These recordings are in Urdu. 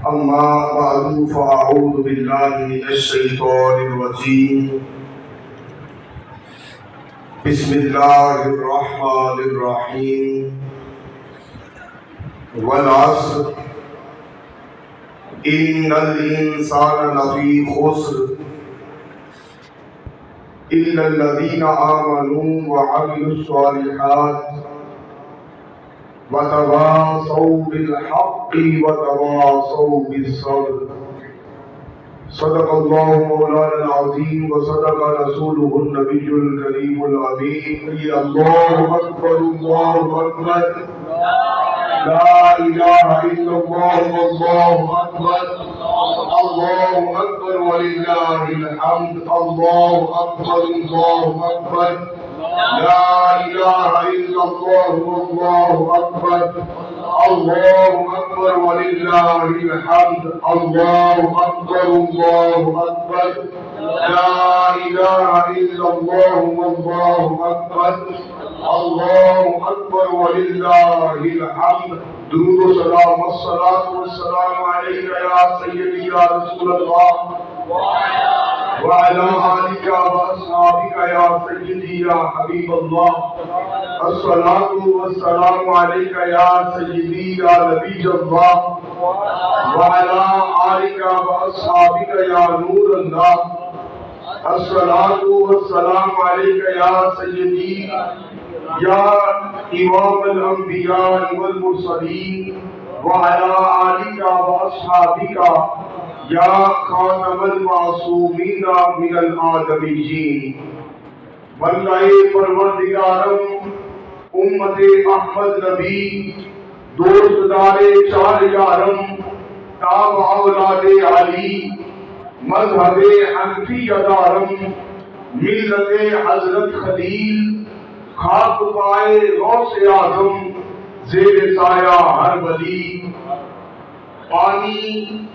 أما بعد فأعوذ بالله من الشيطان الرجيم بسم الله الرحمن الرحيم والعصر إن الإنسان لفي خسر إلا الذين آمنوا وعملوا الصالحات وتواصوا بالحق وتواصوا بالصبر صدق الله مولانا العظيم وصدق رسوله النبي الكريم الأمين الله أكبر الله أكبر لا إله إلا الله والله أكبر الله أكبر ولله الحمد الله أكبر الله أكبر لا إله إلا الله والله أكبر الله أكبر ولله الحمد الله أكبر الله أكبر لا إله إلا الله والله أكبر الله أكبر ولله الحمد درود و سلام والصلاة والسلام عليك يا سيدي يا رسول الله وعلى آلك وأصحابك يا سيدي يا حبيب الله الصلاة والسلام عليك يا سيدي يا نبي الله وعلى آلك وأصحابك يا نور الله الصلاة والسلام عليك يا سيدي يا إمام الأنبياء والمرسلين وعلى آلك وأصحابك یا خاتم المعصومین من الآدمیین بندہ پروردگارم امت احمد نبی دوست دار چار یارم تاب اولاد علی مذہب حنفی دارم ملت حضرت خلیل خاک پائے غوث اعظم زیر سایہ ہر ولی پانی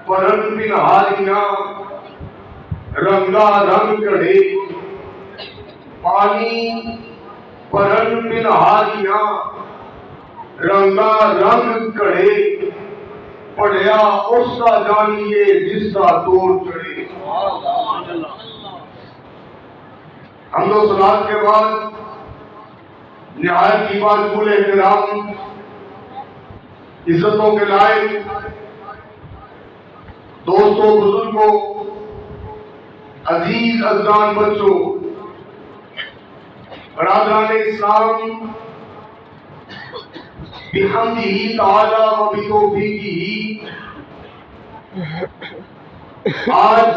پرن پنہاریاں رنگا رنگ کڑے پانی پرن پنہاریاں رنگا رنگ کڑے پڑھیا اس کا جانیے جس کا توڑ چڑھے حمد و صلات کے بعد نہایت کی بات بول احترام عزتوں کے لائق دوستوں بزرگوں عزیز ازدان بچوں برادران اسلام بحمدہ تعالی و بتوفیقہ آج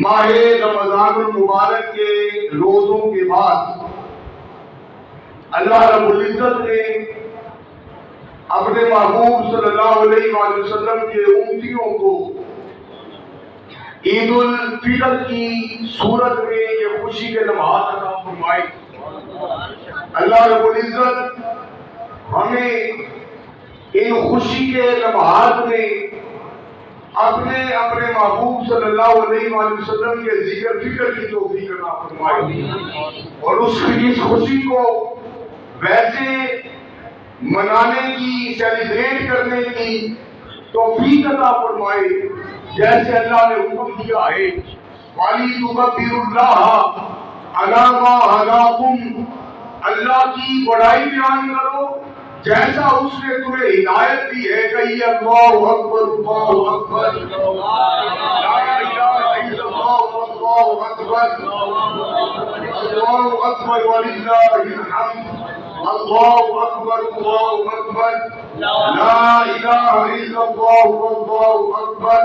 ماہ رمضان المبارک کے روزوں کے بعد اللہ رب العزت نے اپنے محبوب صلی اللہ علیہ وآلہ وسلم کے امتیوں کو عید الفطر کی صورت میں یہ خوشی کے لمحات عطا فرمائے اللہ رب العزت ہمیں ان خوشی کے لمحات میں اپنے محبوب صلی اللہ علیہ وآلہ وسلم کے ذکر فکر کی توفیق عطا فرمائے اور اس خوشی کو ویسے منانے کی سیلیبریٹ کرنے کی توفیق عطا فرمائے جیسے اللہ نے حکم دیا ہے وَلِتُكَبِّرُوا اللَّهَ عَلَىٰ مَا هَدَاكُمْ اللہ کی بڑائی بیان کرو جیسا اس نے تمہیں ہدایت دی ہے کہیے اللہ اکبر اللہ اکبر لا الہ الا اللہ اللہ اکبر اللہ اکبر وللہ الحمد اللہ اکبر اللہ اکبر لا الہ الا اللہ واللہ اکبر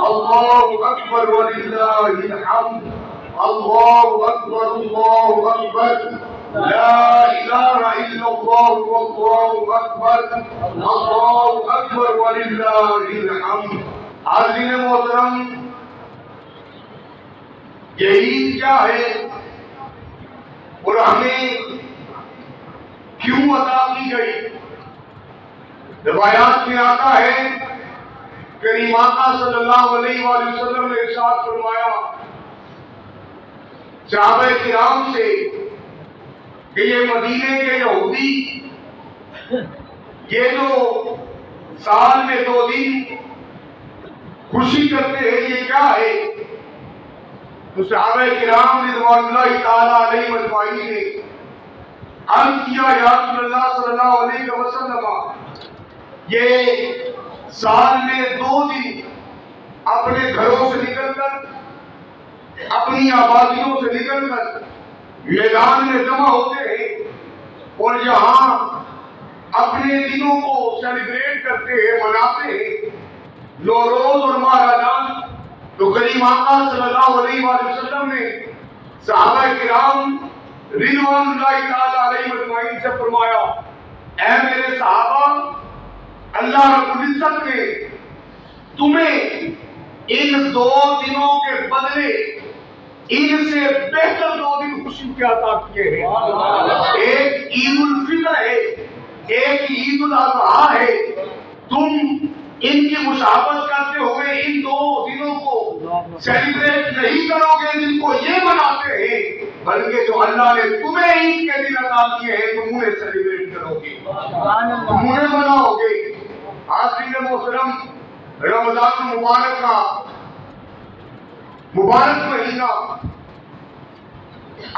اللہ اکبر وللہ الحمد اللہ اکبر اللہ اکبر لا الہ الا اللہ واللہ اکبر اللہ اکبر وللہ الحمد حاضرین محترم یہ عید کیا ہے اور ہمیں کیوں عطا کی گئی روایات میں آتا ہے کریم آقا صلی اللہ علیہ وآلہ وسلم نے ارشاد فرمایا صحابہ کرام سے کہ یہ مدینے کے یہودی یہ جو سال میں 2 دن خوشی کرتے ہیں، یہ کیا ہے؟ تو صحابہ کرام رضوان اللہ تعالیٰ علیہ اجمعین نے عرض کیا، یا رسول اللہ صلی اللہ علیہ وسلم، یہ سال میں 2 دن اپنے گھروں سے نکل کر، اپنی آبادیوں سے نکل کر میدان میں جمع ہوتے ہیں اور یہاں اپنے دنوں کو سیلیبریٹ کرتے ہیں، مناتے ہیں، نوروز اور ماہ رمضان۔ تو کریم آقا صلی اللہ علیہ وآلہ وسلم نے صحابہ کرام رضوان اللہ تعالیٰ علیہ اجمعین سے فرمایا، اے میرے صحابہ، اللہ رب العزت نے تمہیں ان 2 دنوں کے بدلے ان سے بہتر 2 دن خوشی کے عطا کیے ہیں۔ ایک عید الفطر ہے، ایک عید الاضحیٰ ہے۔ تم ان کی مشابہت کرتے ہوئے ان 2 دنوں کو سیلیبریٹ نہیں کرو گے جن کو یہ مناتے ہیں، بلکہ جو اللہ نے تمہیں عید کے دن عطا کیے ہیں تم انہیں سیلیبریٹ کرو گے، تم انہیں مناؤ گے۔ حاضرین محترم، رمضان المبارک کا مبارک مہینہ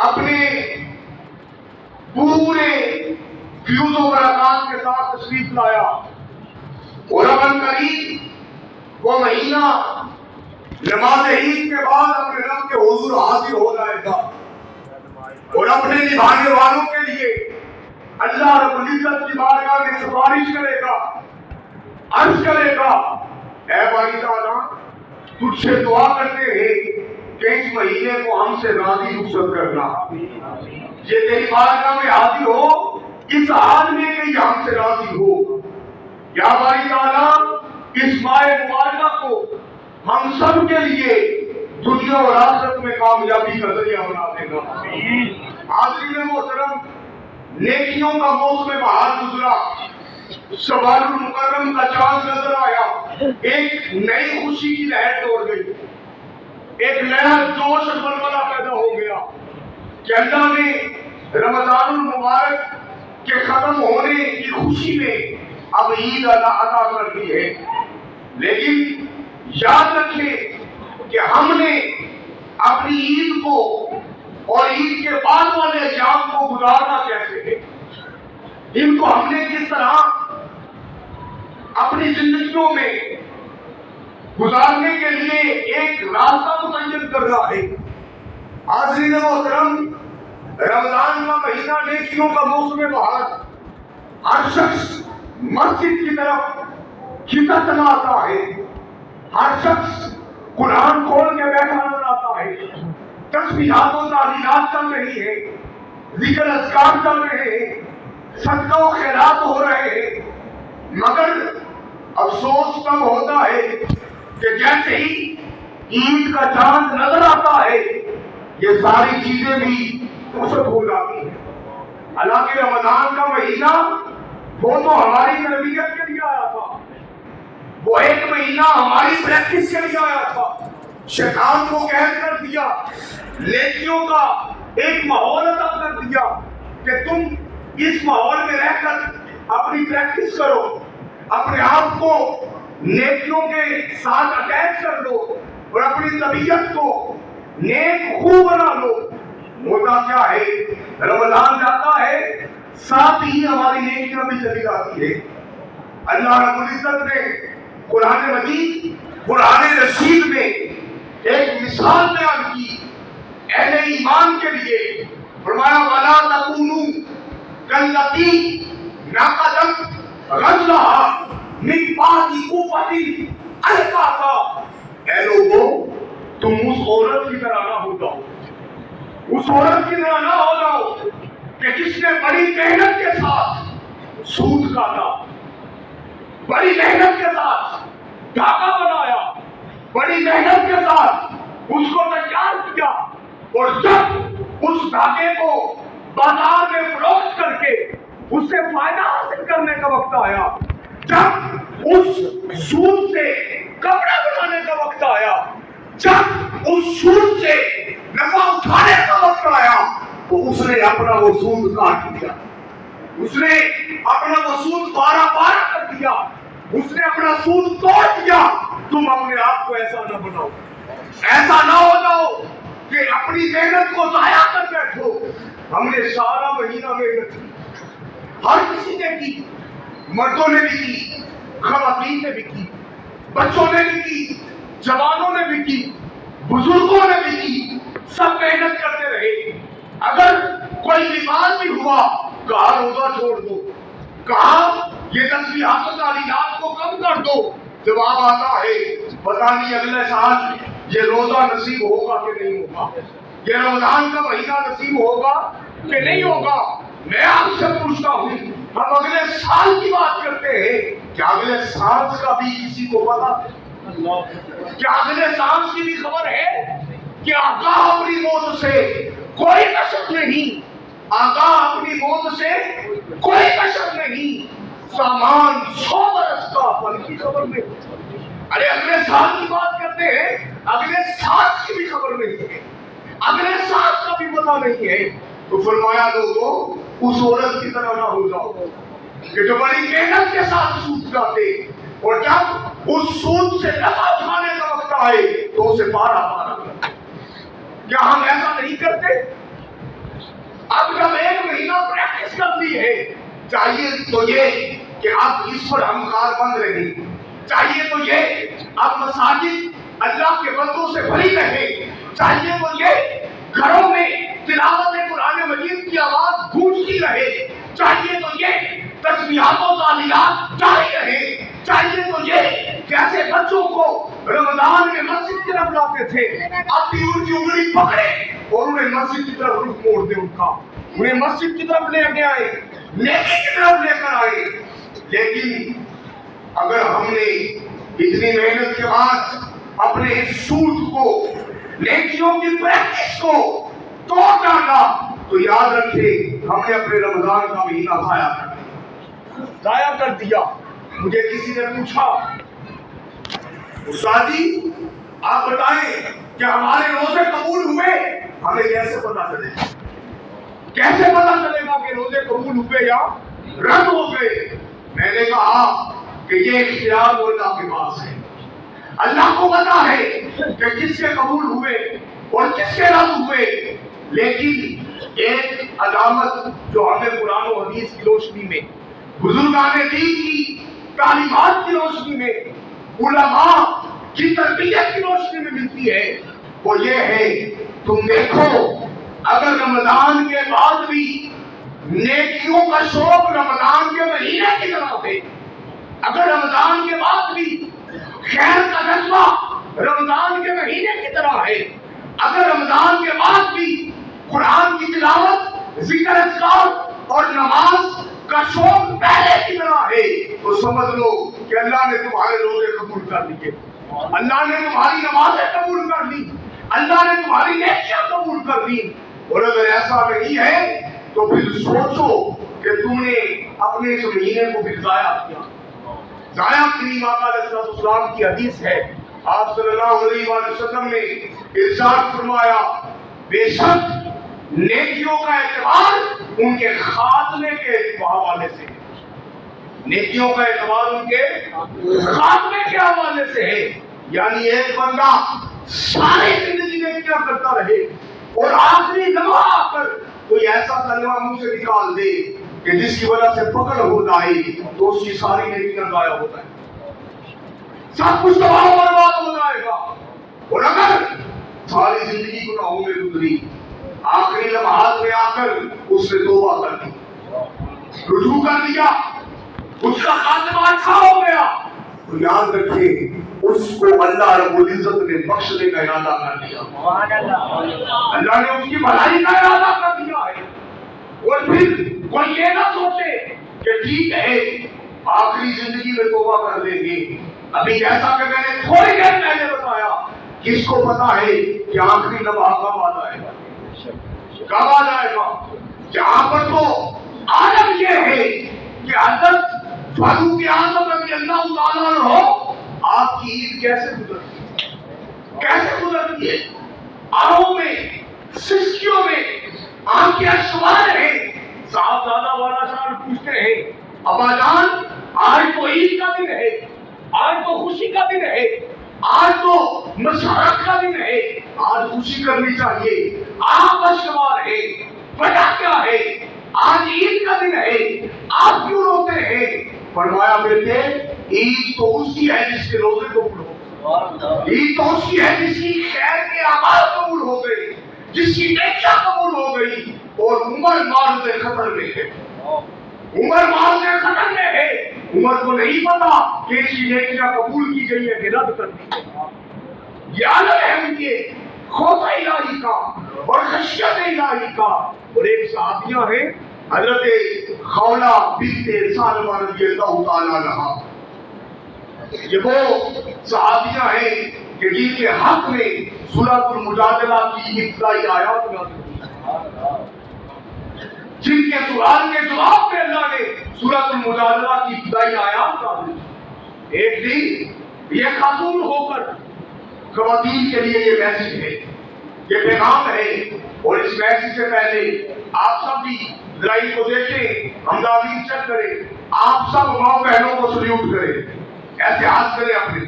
اپنے پورے فیوز و برکات کے ساتھ تشریف لایا، اور اب قریب وہ مہینہ نماز عید کے بعد اپنے رب کے حضور حاضر ہو جائے گا اور اپنے نبھانے والوں کے لیے اللہ رب العزت کی بارگاہ میں سفارش کرے گا، عرض کرے گا، اے باری تعالیٰ، تجھ سے دعا کرتے ہیں کہ اس مہینے کو ہم سے راضی رخصت کرنا، یہ تیری بارگاہ میں حاضر ہو اس حال میں کہ یہ ہم سے راضی ہو۔ یا باری تعالیٰ، اس ماہ مبارکہ کو ہم سب کے لیے دنیا اور آخرت میں کامیابی کا ذریعہ بنا دے گا۔ حاضرین محترم، نیکیوں کا موسم بہار گزرا، شوال المکرم کا چاند نظر آیا، ایک نئی خوشی کی لہر دوڑ گئی، ایک نیا جوش اور بلبلہ پیدا ہو گیا کہ اللہ نے رمضان المبارک کے ختم ہونے کی خوشی میں اب عید عطا کر دی ہے۔ لیکن یاد رکھیں کہ ہم نے اپنی عید کو اور عید کے بعد والے ایام کو گزارنا کیسے ہے، ان کو ہم نے کس طرح اپنی زندگیوں میں گزارنے کے لیے ایک راستہ متعین کرنا ہے۔ حاضرین محترم، رمضان کا مہینہ نیکیوں کا موسم بہار، ہر شخص مسجد کی طرف کھینچا چلا آتا ہے، ہر شخص قرآن کھول کے بیٹھا نظر آتا ہے، تسبیحات و تعلیمات چل رہی ہے، ذکر اذکار چل رہے ہیں، صدقہ و خیرات ہو رہے ہیں، مگر افسوس تب ہوتا ہے کہ جیسے ہی عید کا چاند نظر آتا ہے یہ ساری چیزیں بھی رخصت ہو جاتی ہیں۔ حالانکہ رمضان کا مہینہ وہ تو ہماری تربیت کے لیے آیا تھا، وہ ایک مہینہ ہماری پریکٹس کے لیے آیا تھا، شیطان کو قید کر دیا، نیکیوں کا ایک ماحول عطا کر دیا کہ تم اس ماحول میں رہ کر اپنی پریکٹس کرو، اپنے آپ کو نیکیوں کے ساتھ اٹیچ کر لو اور اپنی طبیعت کو نیک خو بنا لو۔ ہوتا کیا ہے، رمضان جاتا ہے ساتھ ہی ہماری نیکیاں بھی چلی جاتی ہے۔ اللہ رب العزت نے قرآن مجید، قرآن رشید میں ایک مثال بیان کی اہل ایمان کے لیے، فرمایا وَلَا تَكُونُوا كَالَّتِي نَقَضَتْ غَزْلَهَا مِن بَعْدِ قُوَّةٍ أَنْكَاثًا۔ اے لوگوں، تم اس عورت کی طرح نہ ہو جاؤ، اس عورت کی طرح نہ ہو جاؤ کہ جس نے بڑی محنت کے ساتھ سود کاٹا، بڑی محنت کے ساتھ دھاگا بنایا، بڑی محنت کے ساتھ اس کو تیار کیا، اور جب اس دھاگے کو بازار میں فروخت کر کے اس سے فائدہ حاصل کرنے کا وقت آیا، جب اس سود سے کپڑا بنانے کا وقت آیا، جب اس سود سے نفع اٹھانے کا وقت آیا، تو اس نے اپنا وہ سود کاٹ دیا، اس نے اپنا وہ سود بارہ کر دیا، اس نے اپنا سود توڑ دیا. تم اپنے آپ کو ایسا نہ بناؤ, ایسا نہ ہو جاؤ کہ اپنی محنت کو ضائع کر بیٹھو. ہم نے سارا مہینہ محنت کی, ہر کسی نے کی, مردوں نے بھی کی, خواتین نے بھی کی, بچوں نے بھی کی, جوانوں نے بھی کی, بزرگوں نے بھی کی, سب محنت کرتے رہے. اگر کوئی بیمار بھی ہوا, کہا روزہ چھوڑ دو, کہا یہ تسبیحات و تعلیمات کو کم کر دو. جواب آتا ہے پتہ نہیں اگلے سال یہ روزہ نصیب ہوگا کہ نہیں ہوگا, یہ رمضان کا مہینہ نصیب ہوگا کہ نہیں ہوگا. میں آپ سے پوچھتا ہوں, ہم اگلے سال کی بات کرتے ہیں, کیا اگلے سانس کا بھی کسی کو پتا ہے؟ کیا اگلے سانس کی بھی خبر ہے؟ کہ آگاہ اپنی موت سے کوئی کشف نہیں, آگاہ اپنی موت سے کوئی کشف نہیں. سامان 100 برس کا پل کی خبر نہیں. ارے اگلے سال کی بات کرتے ہیں, اگلے سانس کی بھی خبر نہیں ہے, اگلے سانس کا بھی پتا نہیں ہے. تو فرمایا لوگوں اس عورت کی طرح نہ ہو جاؤ کہ جو بڑی محنت کے ساتھ سود کھاتے, اور جب اس سود سے نفع اٹھانے کا وقت آئے تو اسے پارا پارا کرتے. کیا ہم ایسا نہیں کرتے؟ اب جب 1 مہینہ پریکٹس کر لی ہے, چاہیے تو یہ کہ اب اس پر ہم کار بند رہیں, چاہیے تو یہ اب مساجد اللہ کے بندوں سے بھری رہے, چاہیے تو یہ گھروں میں تلاوت قرآن مجید کی آواز گونجتی رہے, چاہیے تو یہ تسبیحات و تعلیمات جاری رہے, چاہیے تو یہ کیسے بچوں کو رمضان میں مسجد کی طرف لاتے تھے, اب بھی ان کی انگلی پکڑے اور انہیں مسجد کی طرف رخ موڑ دے, انہیں مسجد کی طرف لے کے آئے, نیکی کی طرف لے کر آئے. لیکن اگر ہم نے اتنی محنت کے بعد اپنے اس سود کو, نیکیوں کی پریکٹس کو توڑ ڈالا, تو یاد رکھے ہم نے اپنے رمضان کا مہینہ ضائع کر دیا. مجھے کسی نے پوچھا, استاد جی آپ بتائیں کہ ہمارے روزے قبول ہوئے, ہمیں کیسے پتا چلے گا, کیسے پتا چلے گا کہ روزے قبول ہوئے یا رد ہو گئے؟ میں نے کہا کہ یہ اختیار اللہ کے پاس ہے. اللہ کو پتا ہے کہ کس کے قبول ہوئے اور کس کے رد ہوئے. لیکن ایک علامت جو ہمیں قرآن و حدیث کی روشنی میں, بزرگان دین کی تعلیمات کی روشنی میں, علماء کی تربیت کی روشنی میں ملتی ہے, وہ یہ ہے تم دیکھو اگر رمضان کے بعد بھی نیکیوں کا شوق رمضان کے مہینے کی طرح ہے, اگر رمضان کے بعد بھی خیر کا جذبہ رمضان کے مہینے کی طرح ہے, اگر رمضان کے بعد بھی قرآن کی تلاوت, ذکر اذکار اور نماز کا شوق پہلے کی طرح ہے, تو سمجھ لو کہ اللہ نے تمہارے روزے قبول کر لیے, اللہ نے تمہاری نمازیں قبول کر لی, اللہ نے تمہاری نیکیاں قبول کر لی. اور اگر ایسا نہیں ہے تو پھر سوچو کہ تم نے اپنے اس مہینے کو پھر ضائع کیا. ضائع کریم آقا علیہ السلام کی حدیث ہے, آپ صلی اللہ علیہ وسلم نے ارشاد فرمایا بے شک نیکیوں کا اعتبار ان کے خاتمے کے حوالے سے, نیکیوں کا اعتبار ان کے خاتمے کے حوالے سے ہے. یعنی ایک بندہ ساری زندگی میں کیا کرتا رہے اور آخری لمحہ آ کر کوئی ایسا کلمہ منہ سے نکال دے کہ جس کی وجہ سے پکڑ ہو جائے تو اس کی ساری نیکیاں ضائع ہو جائیں, سب کچھ تباہ و برباد ہو جائے گا. اور اگر ساری زندگی گناہوں میں گزری, آخری لمحات میں آ کر اس سے توبہ کر دی, رجوع کر دیا, اس کا خاتمہ اچھا ہو گیا, تو یاد رکھے اس کو اللہ رب العزت نے بخشنے کا ارادہ کر دیا, اللہ نے اس کی بھلائی کا ارادہ کر دیا ہے. اور پھر کوئی یہ نہ سوچے کہ ٹھیک ہے آخری زندگی میں توبہ کر لیں گے. ابھی جیسا کہ میں نے تھوڑی دیر پہلے بتایا, کس کو پتا ہے کہ آخری لمحہ کب آ جائے گا, کب آ جائے گا. جہاں پر تو عالم یہ ہے کہ حضرت فاروق اعظم رضی اللہ تعالیٰ عنہ آپ کی عید کیسے گزرتی ہے, کیسے گزرتی ہے, آہوں میں, سسکیوں میں آنکھیں اشوار ہیں. صاحب زادہ والا شان پوچھتے ہیں ابا جان آج تو عید کا دن ہے, آج تو خوشی کا دن ہے، آج تو مسرت کا دن ہے، آج خوشی کرنی چاہیے، آپ اشکوار ہے، وجہ کیا ہے؟ آج عید کا دن ہے، آپ کیوں روتے ہیں؟ فرمایا بیٹے عید تو اس کی ہے جس کے روزے قبول ہو، عید تو اس کی ہے جس کی خیر کے اعمال قبول ہو گئی، جس کی نیکیاں قبول ہو گئی، اور عمر معرض خطر میں ہے، عمر معرض خطر میں ہے، عمر کو نہیں پتا کہ اس کی نیکیاں قبول کی گئی ہے کہ رد کر دی گئی، یہ عالم ہے ان کے خوف الہی کا اور خشیت الہی کا۔ اور ایک صحابیہ ہے حضرت خولہ بنت سالمہ رضی اللہ تعالیٰ عنہا، یہ وہ صحابیہ ہیں کہ جن کے حق میں سورۃ المجادلہ کی ابتدائی آیات نازل ہوئی، جن کے سوال کے جواب میں اللہ نے سورۃ المجادلہ کی ابتدائی آیات نازل کی۔ ایک دن یہ خاتون ہو کر خواتین کے لیے یہ میسج ہے، یہ پیغام ہے، اور اس میسج سے پہلے آپ سب بھی لڑائی کو دیکھیں، ہم دعوین چیک کریں، آپ سب ماں بہنوں کو سلیوٹ کریں، ایسے ہاتھ کریں اپنے،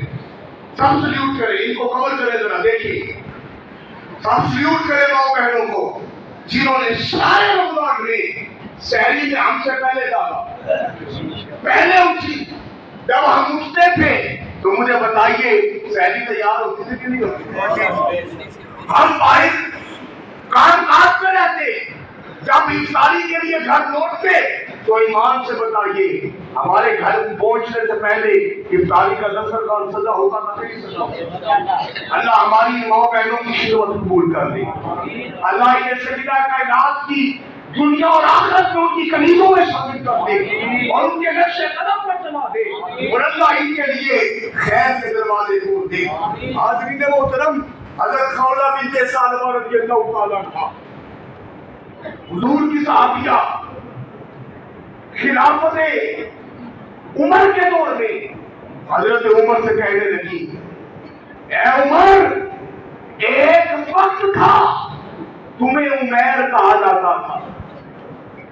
سب سلیوٹ کریں، ان کو کور کریں، ذرا دیکھیں، سب سلیوٹ کریں ماں بہنوں کو جنہوں نے سارے رمضان میں سحری میں ہم سے پہلے ڈالا، پہلے اٹھی۔ جب ہم اٹھتے تھے تو مجھے بتائیے سحری تیار ہوتی تھی کہ نہیں ہوتی؟ ہم باہر کام کاج میں رہتے، جب افطاری کے لیے گھر لوٹتے تو ایمان سے بتائیے ہمارے گھر پہنچنے سے پہلے افطاری کا دسترخوان سجا ہوگا نہ نہیں سجا ہوگا؟ اللہ ہماری ماں بہنوں کی خدمت قبول کر لے، اللہ انہیں سجدہ کائنات کی دنیا اور آخرت میں ان کی کنیزوں میں شامل کر دے اور ان کے نقش قدم پر چلا دے، اور اللہ ان کے لیے خیر کے دروازے کھول دے۔ حاضرین محترم، حضرت خولہ بنت سالمہ رضی اللہ تعالیٰ عنہا حضور کی صحابیہ خلافت عمر کے دور میں حضرت عمر سے کہنے لگی، اے عمر ایک وقت تھا تمہیں عمیر کہا جاتا تھا۔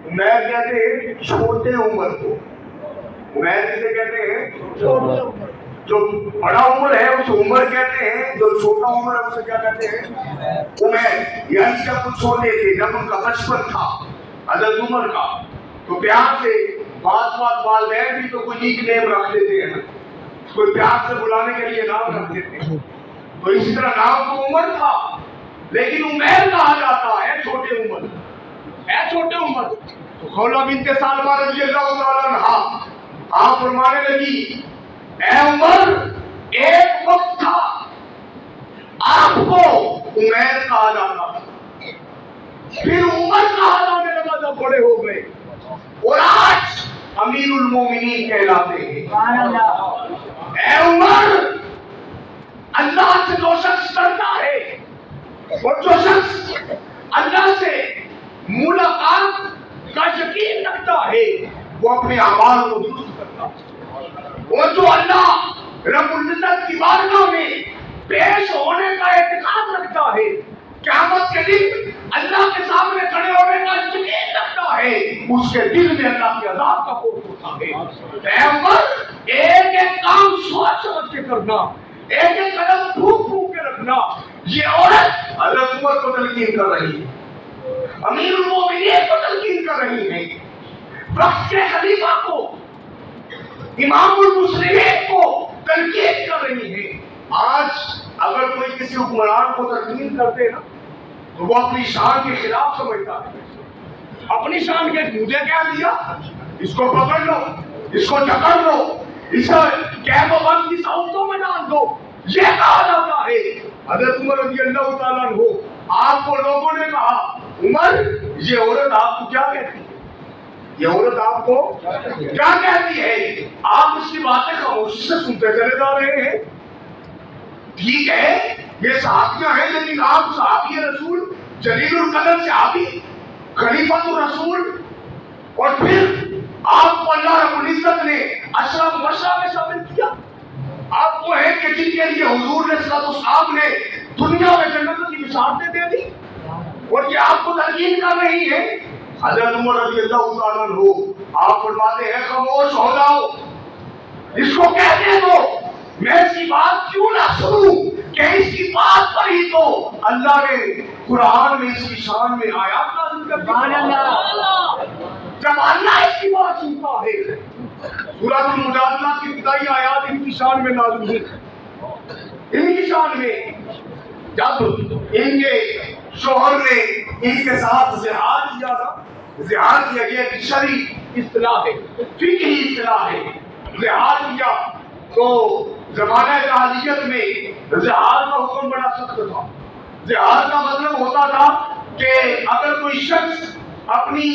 عمیر کہتے ہیں چھوٹے عمر کو، عمیر کسے کہتے ہیں؟ جو بڑا عمر ہے اس عمر کہتے ہیں، جو چھوٹا عمر ہے اسے کیا کہتے ہیں؟ عمیر۔ یعنی جب وہ چھوٹے تھے، جب ان کا بچپن تھا حضرت عمر کا، تو پیار سے بات والدین بھی تو کوئی نیک نیم رکھ لیتے ہیں، کوئی پیار سے بلانے کے لیے نام رکھ دیتے ہیں، تو اسی طرح نام تو عمر تھا لیکن عمیر کہا جاتا ہے چھوٹے عمر، اے چھوٹے عمر۔ تو خولہ بنت سالمہ رضی اللہ تعالیٰ عنہا آپ فرمانے لگی، اے عمر ایک وقت تھا آپ کو عمیر کہا جاتا تھا، پھر عمر کہا جانے لگا جب بڑے ہو گئے، اور آج امیر المومنین کہلاتے ہیں۔ اے عمر اللہ سے جو شخص ڈرتا ہے اور جو شخص اللہ سے ملاقات کا یقین رکھتا ہے وہ اپنے اعمال کو درست کرتا ہے، اور جو اللہ رب العزت کی بارگاہ میں پیش ہونے کا اعتقاد رکھتا ہے، قیامت کے دن اللہ کے سامنے کھڑے ہونے کا یقین رکھتا ہے، اس کے دل میں اللہ کے عذاب کا خوف ہوتا ہے۔ اے عمر ایک ایک کام سوچ سمجھ کے کرنا، ایک ایک قدم پھونک پھونک کے رکھنا۔ یہ عورت حضرت عمر کو تلقین کر رہی ہے، امیر المومنین کو تلقین کر رہی ہے، وقت کے خلیفہ کو، امام المسلمین کو تلقین کر رہی ہے۔ آج اگر کوئی کسی حکمران کو تلقین کرتے نا تو وہ اپنی شان کے خلاف سمجھتا ہے، اپنی شان کے مجھے کہہ دیا، اس کو پکڑ لو، اس کو جکڑ لو، اسے قید و بند کی صحبتوں میں ڈال دو، یہ کہا جاتا ہے۔ حضرت عمر رضی اللہ تعالیٰ عنہ آپ کو لوگوں نے کہا، عمر یہ عورت آپ کو کیا کہتی ہے؟ یہ عورت آپ کو کیا کہتی ہے؟ آپ اس کی باتیں خاموشی سے سنتے چلے جا رہے ہیں۔ ٹھیک ہے یہ صحابیاں ہیں، لیکن آپ صحابی رسول، جلیل القدر صحابی، خلیفۃ الرسول، اور پھر آپ کو اللہ رب العزت نے اشرف مبشرہ میں شامل کیا۔ آپ وہ ہیں کہ جن کے لیے حضور نے صلی اللہ علیہ وسلم نے دنیا میں جنت کی بشارتیں دے دی، اور یہ آپ کو تلقین کر رہی ہے۔ حضرت عمر رضی اللہ تعالیٰ عنہ آپ فرماتے ہیں خاموش ہو جاؤ، اس کو کہتے دو، میں اس کی بات کیوں نہ سنوں کہ اس کی بات پر ہی تو اللہ نے قرآن میں اس کی شان میں آیات نازل کر دی۔ جب اللہ اس کی بات سنتا ہے، سورۃ المجادلہ کی ابتدائی آیات ان کی شان میں نازل ہوئی، ان کی شان میں جب ان کے شوہر نے ان کے ساتھ زہار کیا تھا، زہار کیا گیا کہ شرعی اصطلاح ہے، فقہی اصطلاح ہے، زہار کیا تو زمانہ جاہلیت میں زہار کا حکم بڑا سخت تھا۔ زہار کا مطلب ہوتا تھا کہ اگر کوئی شخص اپنی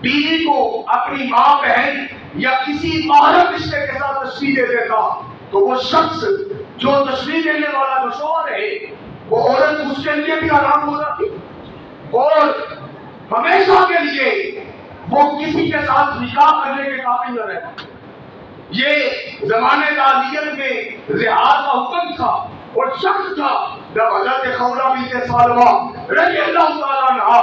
بیوی کو اپنی ماں بہن یا کسی محرم رشتے کے ساتھ تشریح دے دیتا تو وہ شخص جو تشریح دینے والا جو شوہر ہے وہ عورت اس کے لیے بھی حرام ہو جاتی اور ہمیشہ کے لیے وہ کسی کے ساتھ نکاح کرنے کے قابل نہ رہتا۔ یہ زمانے جاہلیت میں زہار کا حکم تھا اور شخص تھا۔ جب حضرت خولہ بنت سالمہ رضی اللہ تعالیٰ عنہا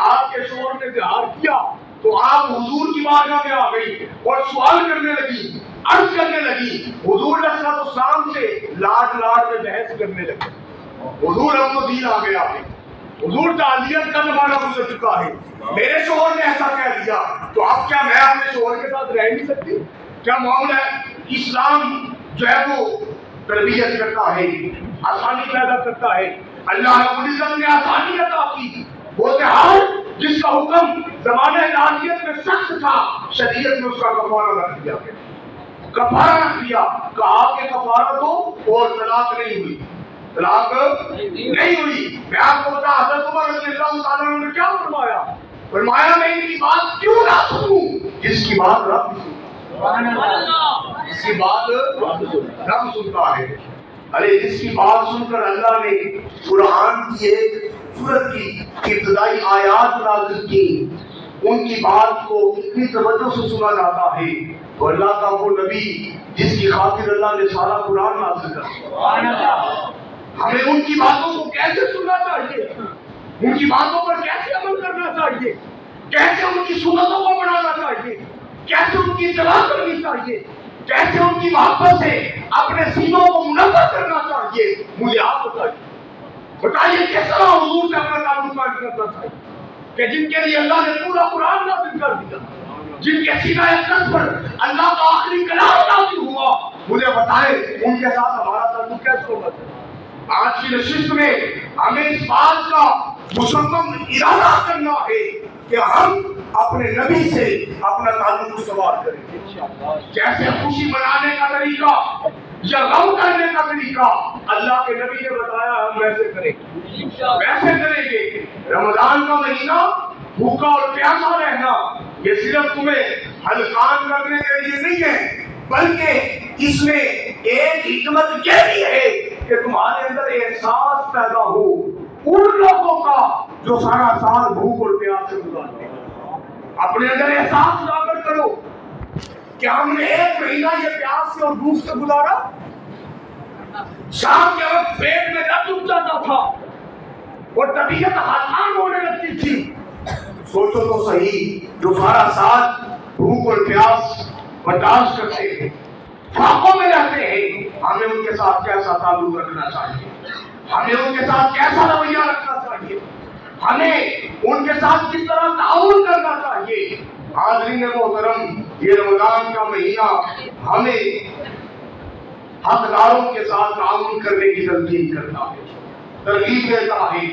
آپ کے شوہر نے زہار کیا تو آپ حضور کی بارگاہ میں آ گئی اور سوال کرنے لگی، عرض کرنے لگی، حضور علیہ السلام سے لاڈ میں بحث کرنے لگی۔ حضور ہم کو دین آ گیا ہے، حضور جاہلیت کا زمانہ گزر چکا ہے، میرے شوہر نے ایسا کہہ دیا تو اب کیا میں اپنے شوہر کے ساتھ رہ نہیں سکتی؟ کیا معاملہ ہے؟ اسلام جو ہے وہ تربیت کرتا ہے، آسانی پیدا کرتا ہے۔ اللہ رب العزت نے آسانی عطا کی، وہ تہار جس کا حکم زمانہ جاہلیت میں سخت تھا، شریعت میں اس کا کفارہ رکھ دیا گیا، کفارہ رکھ دیا، کہا کہ کفارہ دو اور طلاق نہیں ہوئی، طلاق نہیں ہوئی۔ میں آپ کو بتا حضرت عمر رضی اللہ تعالیٰ عنہ نے کیا فرمایا؟ فرمایا میں ان کی بات کیوں نہ سنوں جس کی بات رب جس کی بات رب سنتا ہے۔ ارے جس کی بات سن کر اللہ نے قرآن کی ایک سورت کی ابتدائی آیات نازل کی، ان کی بات کو اتنی توجہ سے سنا جاتا ہے تو اللہ کا وہ نبی جس کی خاطر اللہ نے سارا قرآن نازل کیا، ہمیں ان کی باتوں کو کیسے سننا چاہیے، ان کی باتوں پر کیسے عمل کرنا چاہیے، کیسے ان کی سنتوں کو بنانا چاہیے، کیسے ان کی اتباع کرنی چاہیے، کیسے ان کی محبت سے اپنے سینوں کو منور کرنا چاہیے، مجھے آپ بتائیے کس طرح حضور سے اپنا تعلق قائم کرنا چاہیے کہ جن کے لیے اللہ نے پورا قرآن نازل کر دیا، جن کے سینہ اقدس پر اللہ کا آخری کلام نازل ہوا، مجھے بتائیں ان کے ساتھ ہمارا تعلق کیسے ہونا چاہیے۔ آج کی نشست میں ہمیں اس بات کا مصمم ارادہ کرنا ہے کہ ہم اپنے نبی سے اپنا تعلق استوار کریں، جیسے خوشی منانے کا طریقہ یا غم کرنے کا طریقہ اللہ کے نبی نے بتایا ہم ویسے کریں گے۔ رمضان کا مہینہ بھوکا اور پیاسا رہنا یہ صرف تمہیں ہلکان کرنے کے لیے نہیں ہے، بلکہ اس میں ایک حکمت یہ بھی ہے کہ تمہارے اندر احساس پیدا ہو ان لوگوں کا جو سارا سال بھوک اور پیاس سے گزارتے ہیں۔ اپنے اندر احساس اجاگر کرو کہ ہم نے ایک مہینہ یہ پیاس سے اور بھوک سے گزارا، شام کے وقت پیٹ میں درد اٹھ جاتا تھا اور طبیعت حیران ہونے لگتی تھی۔ سوچو تو صحیح، جو سارا سال بھوک اور پیاس برداشت کرتے ہیں، فاقوں میں رہتے ہیں، ہمیں ان کے ساتھ کیسا تعلق رکھنا چاہیے، ہمیں ان کے ساتھ کیسا رویہ رکھنا چاہیے، ہمیں ان کے ساتھ کس طرح تعاون کرنا چاہیے۔ حاضرین محترم، یہ رمضان کا مہینہ ہمیں حقداروں کے ساتھ تعاون کرنے کی تلقین کرتا ہے، ترغیب دیتا ہے،